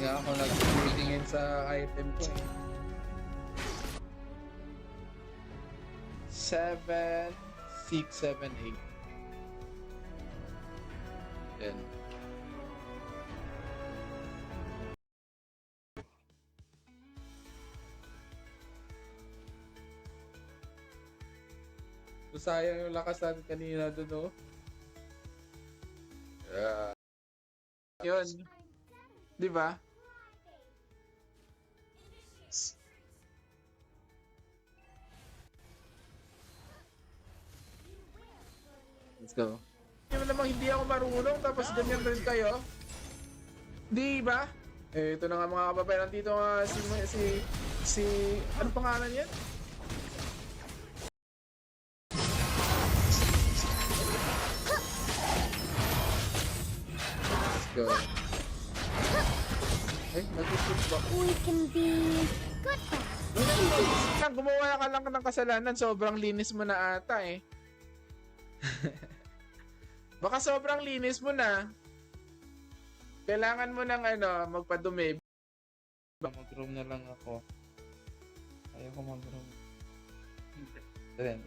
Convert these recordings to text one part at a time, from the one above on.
na ako nag-tingin sa item ko eh. 7, 6, 7, 8. Yan. So, sayang yung lakasan kanina doon, oh. Yun. Di ba? Let's go. Yung namang hindi ako marunong tapos ganyan rin kayo. Di ba? Eh, ito na nga mga kababayan. Nandito nga si ano pangalan yan? Let's go. Ay, nag-shoot ba? We can be good friends. Gumawa ka lang ng kasalanan, sobrang linis mo na ata eh. Baka sobrang linis mo na. Kailangan mo ng magpadumi. Mag-room na lang ako. Ayaw ko mag-room. Then.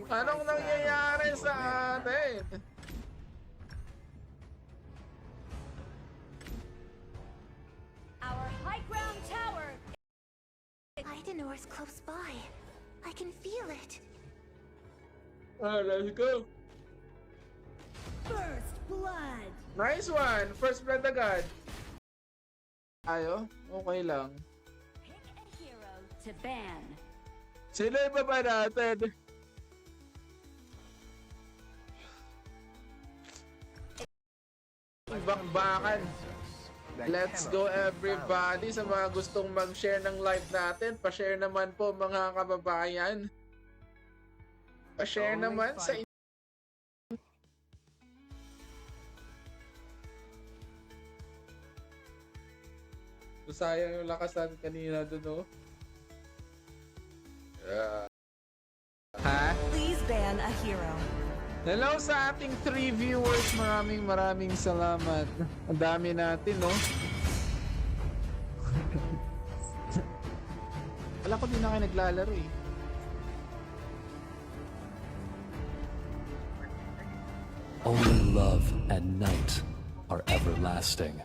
Anong nangyayari sa atin? Our high ground tower. Idenore's close by. I can feel it. Let's go. First blood. Nice one. First blood agad. Ayo, okay lang. Pick a hero to ban. Sino yung baba natin? Bakbakan. Let's go everybody sa mga gustong mag-share ng live natin. Pa-share naman po mga kababayan. Pa-share naman sa sayang yung lakasan kanina doon, oh. Ha? Please ban a hero. Hello sa ating 3 viewers. Maraming salamat. Ang dami natin, no? Wala ko din na kayo naglalaro eh. Only love and night are everlasting.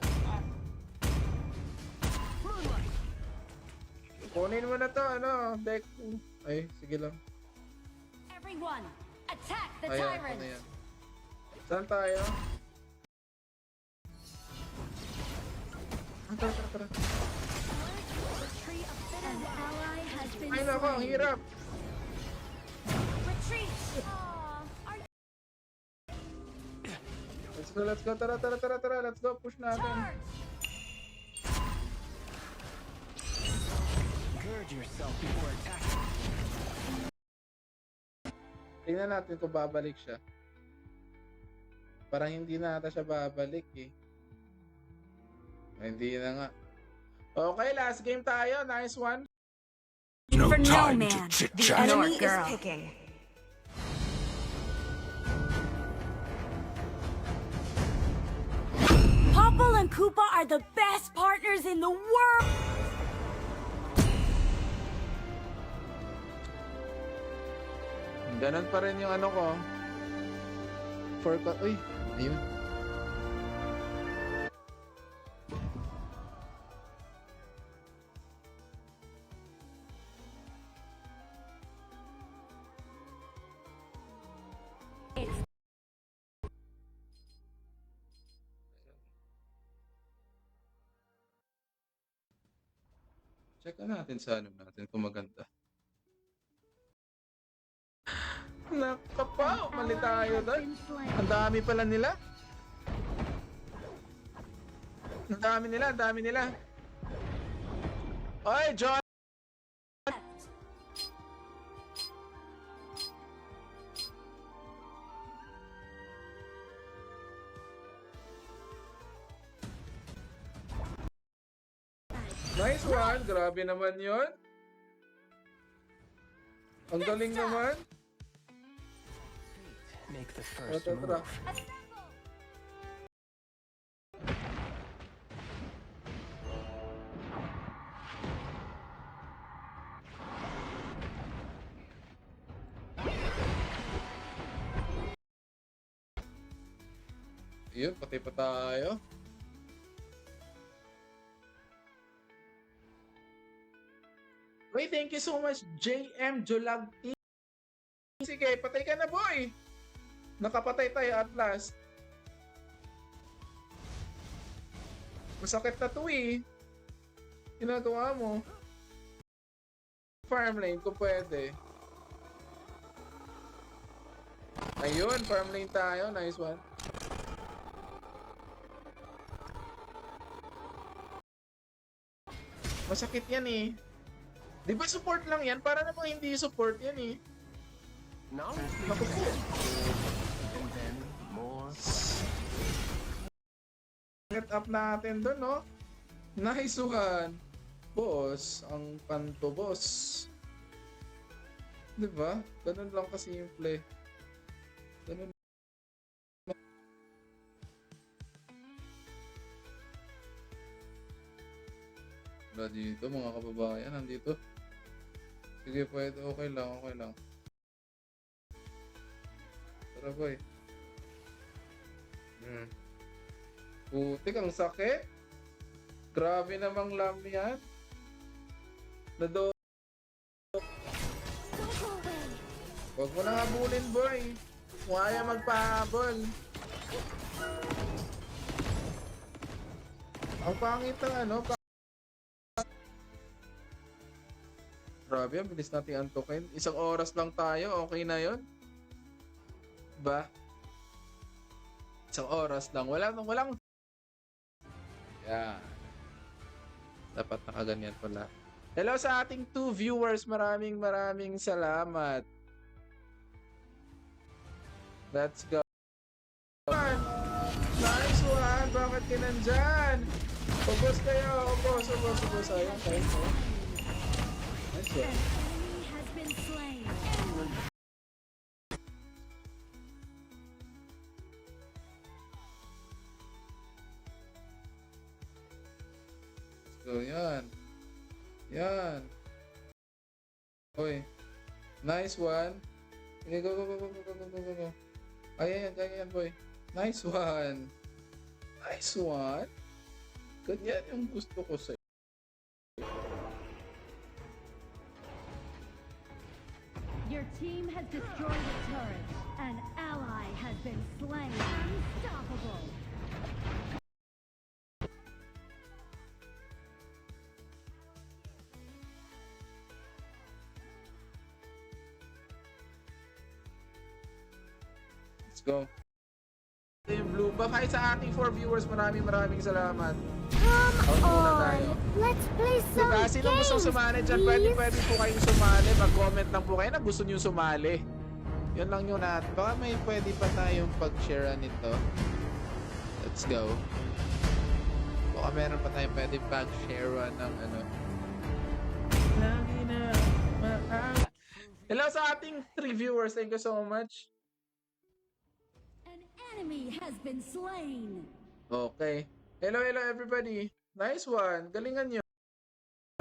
Kunin mo na to, deck. Ay, sige lang. Everyone, attack the Ayan, tyrant. ano yan. Saan tayo? Tara. An ally has been Ay, nako, ang hirap. retreat. Let's go. Tara. Let's go, push natin. Charge. Gird yourself before attacking. Tingnan natin kung babalik siya. Parang hindi na ata siya babalik eh. Ay, hindi na nga. Okay, last game tayo. Nice one. No For no time to man, the chit-chat. enemy is girl. picking. Popple and Koopa are the best partners in the world. Ganon pa rin yung ko. Uy, ayun. Check natin sa natin kung maganda. Nakapaw, mali tayo doon. Ang dami pala nila. Ang dami nila. Oy, John! Nice one! Grabe naman yun. Ang galing naman. Make the Tara, first tara, tara. move. Yun, patay pa tayo. Wait, thank you so much, JM Jolag Team. Sige, patay ka na, boy. Nakapatay tayo at last. Masakit na to eh. Ginagawa mo. Farm lane kung pwede. Ayun, farm lane tayo. Nice one. Masakit yan eh. Di ba support lang yan? Para namang hindi support yan eh. Now, Naku po. and then more. Get up natin doon, no? Nice one. Boss, ang panto, boss. Di ba? Ganun lang kasimple. Ganun. Wala dito, mga kababayan. Nandito. Sige, pwede. Okay lang, okay lang. Tara, boy. Putik, ang sakit. Grabe namang lam yan. Nado. Don't go away. Huwag mo na habulin, boy. Kung ayaw magpahabol. Ang pangit ng ano. Grabe, ang bilis natin antukin. 1 oras lang tayo, okay na yon, ba? 1 oras lang. Walang. Yan. Dapat nakaganyan pala. Hello sa ating 2 viewers. Maraming salamat. Let's go. Nice one. Bakit ka nandyan? Ubos kayo. Ubos. Ayun, kayo. Nice one. Enemy has been slain. So, yan. Oy. Nice one. Okay, go. Ayan, boy. Nice one. Ganyan yung gusto ko sa'yo. Your team has destroyed a turret. An ally has been slain. Unstoppable. Let's go. Yung blue buff. Hi sa ating 4 viewers. Maraming salamat. Come Out muna tayo. Let's play some Diba? Sino gusto sumali dyan? Pwede po kayong sumali. Mag-comment lang po kayo na gusto nyo sumali. Yun lang yun natin. Baka may pwede pa tayong pag-share nito. Let's go. Baka meron pa tayong pwede pag-share ng ano. Lagi na hello sa ating 3 viewers. Thank you so much. An enemy has been slain. Okay. Hello everybody. Nice one. Galingan nyo.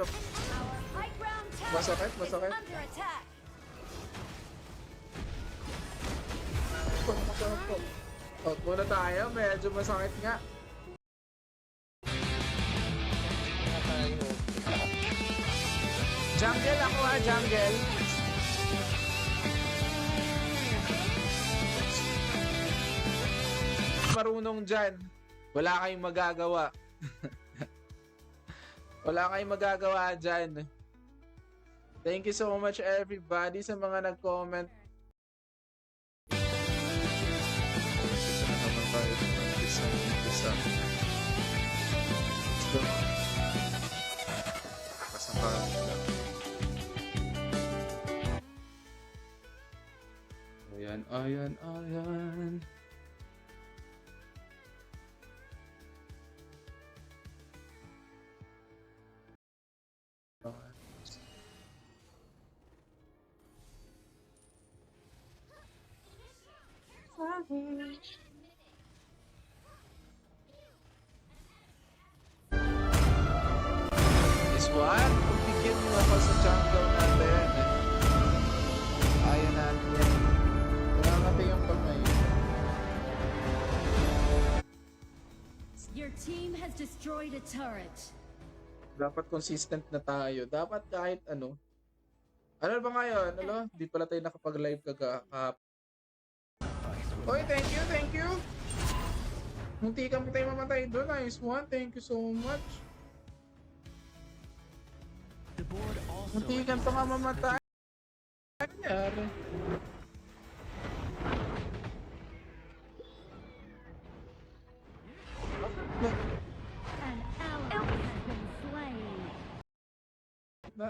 Our high ground tower Masakit. is under attack. Out muna tayo. Medyo masakit nga. Jungle ako ha, jungle. Marunong dyan. Wala kayong magagawa. Wala kayong magagawa dyan. Thank you so much everybody sa mga nag-comment. Let's go. Pasapahan lang. Ayan. Is what? Bigyan niyo ako sa jungle natin. Ayaw natin yan. Nangangatay yung kamay. Your team has destroyed a turret. Dapat consistent na tayo. Dapat kahit ano. Ano ba ngayon? Ano? Di pala tayo nakapag-live kagahap. Oy, thank you, thank you. Munti ka mo tayo mamatay doon. Nice one. Thank you so much. The board also Munti ka pa nga mamatay. Ano nangyari? An ally has been slain. Na, diba?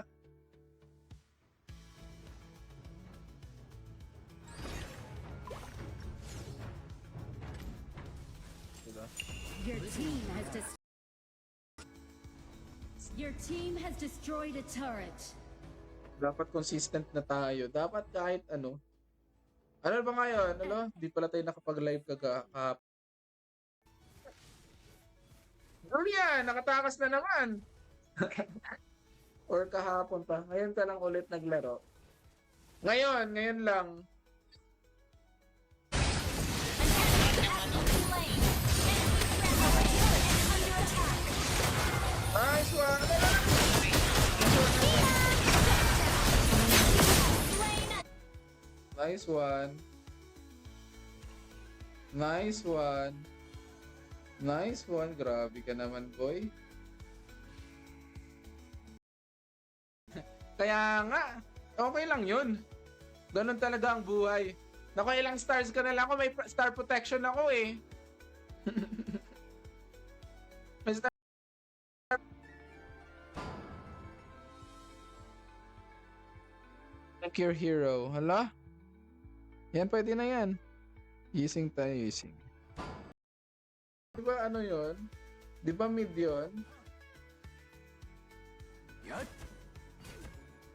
Your team has destroyed a turret. Dapat consistent na tayo. Dapat kahit ano. Ano ba ngayon? Ano? Di pala tayo nakapag-live kagahap. Ano yan? Nakatakas na naman. Or kahapon pa. Ngayon ka lang ulit naglaro. Ngayon lang. Nice one. Nice one. Nice one. Nice one. Grabe ka naman, boy. Kaya nga, okay lang yun. Ganun talaga ang buhay. Naku, ilang stars ka na lang ako. May star protection ako eh. May star... Like your hero. Hala? Yan, pwede na yan. Using tayo, using. Diba ano yon? Diba mid yun? Yat.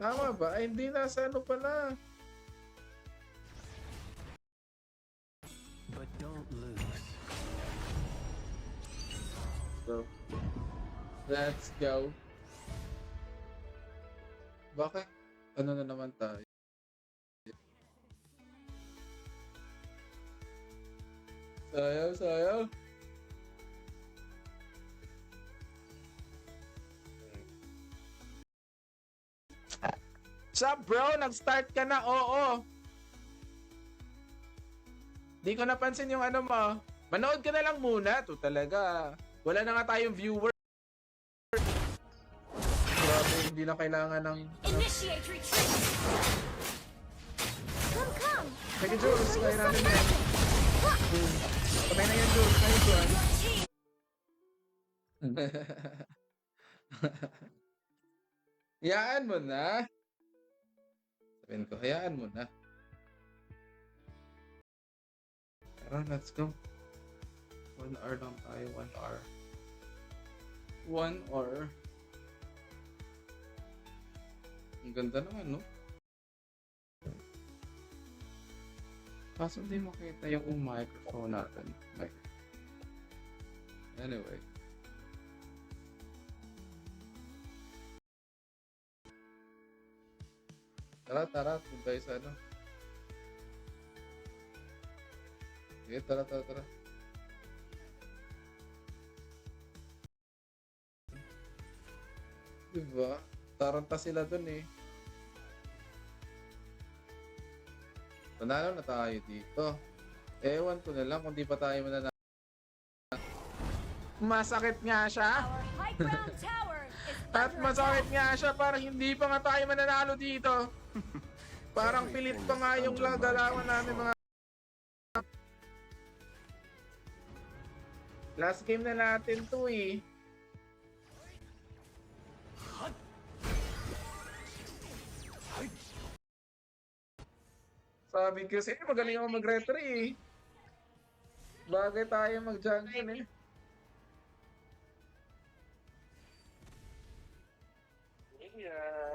Tama ba? Ay, hindi na. Sa ano pala? But don't lose. So, let's go. Bakit? Ano na naman tayo? Sayaw. Sup bro? Nag-start ka na? Oo. Di ko napansin yung ano mo. Manood ka na lang muna. To talaga. Wala na nga tayong viewer. Grabe, hindi na kailangan ng... Initiate retreat. Come. Sige, Jules. Kaya natin yan. Patay na yan, Jules. Nice one. Hayaan mo na. Sabihin ko, hayaan mo na. Tara, let's go. 1 hour lang tayo, 1 hour. 1 hour. Ang ganda naman, no? Kaso hindi makita yung microphone natin. Anyway. Tara, kung tayo sa ano. Sige, tara. Diba? Taranta sila dun eh. Panalo na tayo dito. Ewan ko na lang kung di pa tayo mananalo. Masakit nga siya. Our high ground tower is At under masakit attack. nga siya, parang hindi pa nga tayo mananalo dito. Parang pilit pa nga yung galawan namin mga... Last game na natin to eh. Sabi ko kasi magaling ako mag-retry eh. Bagay tayo mag-jungle eh. Yeah.